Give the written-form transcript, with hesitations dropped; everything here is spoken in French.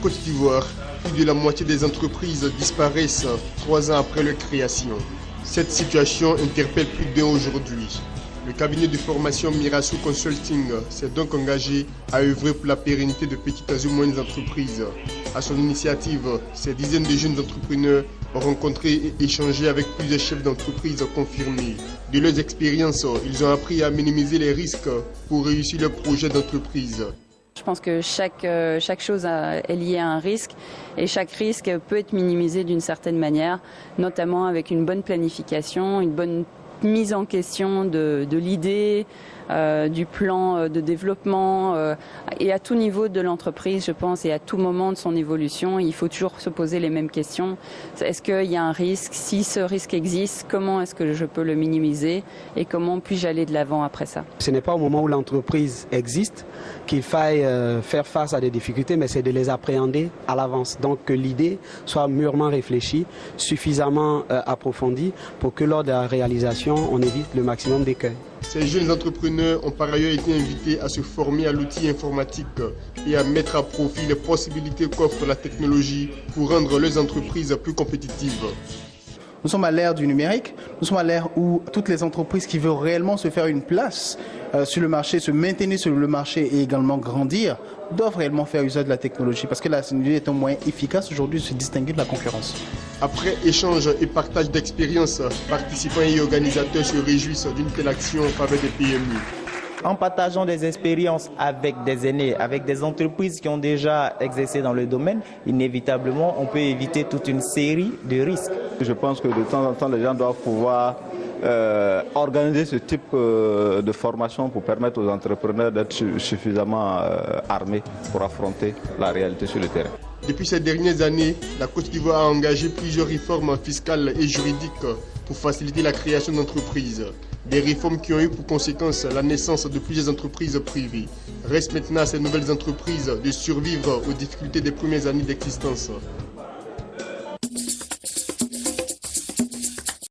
Côte d'Ivoire, plus de la moitié des entreprises disparaissent 3 ans après leur création. Cette situation interpelle plus d'un aujourd'hui. Le cabinet de formation Mirassou Consulting s'est donc engagé à œuvrer pour la pérennité de petites et moyennes entreprises. À son initiative, ces dizaines de jeunes entrepreneurs ont rencontré et échangé avec plusieurs chefs d'entreprise confirmés. De leurs expériences, ils ont appris à minimiser les risques pour réussir leur projet d'entreprise. Je pense que chaque chose est liée à un risque et chaque risque peut être minimisé d'une certaine manière, notamment avec une bonne planification, une bonne mise en question de l'idée, du plan de développement et à tout niveau de l'entreprise, je pense, et à tout moment de son évolution, il faut toujours se poser les mêmes questions. Est-ce qu'il y a un risque? Si ce risque existe, comment est-ce que je peux le minimiser et comment puis-je aller de l'avant après ça? Ce n'est pas au moment où l'entreprise existe qu'il faille faire face à des difficultés, mais c'est de les appréhender à l'avance. Donc que l'idée soit mûrement réfléchie, suffisamment approfondie pour que lors de la réalisation, on évite le maximum d'écueils. Ces jeunes entrepreneurs ont par ailleurs été invités à se former à l'outil informatique et à mettre à profit les possibilités qu'offre la technologie pour rendre leurs entreprises plus compétitives. Nous sommes à l'ère du numérique, nous sommes à l'ère où toutes les entreprises qui veulent réellement se faire une place sur le marché, se maintenir sur le marché et également grandir, doivent réellement faire usage de la technologie parce que la technologie est un moyen efficace aujourd'hui de se distinguer de la concurrence. Après échange et partage d'expériences, participants et organisateurs se réjouissent d'une telle action en faveur des PME. En partageant des expériences avec des aînés, avec des entreprises qui ont déjà exercé dans le domaine, inévitablement, on peut éviter toute une série de risques. Je pense que de temps en temps, les gens doivent pouvoir organiser ce type de formation pour permettre aux entrepreneurs d'être suffisamment armés pour affronter la réalité sur le terrain. Depuis ces dernières années, la Côte d'Ivoire a engagé plusieurs réformes fiscales et juridiques pour faciliter la création d'entreprises. Des réformes qui ont eu pour conséquence la naissance de plusieurs entreprises privées. Reste maintenant à ces nouvelles entreprises de survivre aux difficultés des premières années d'existence.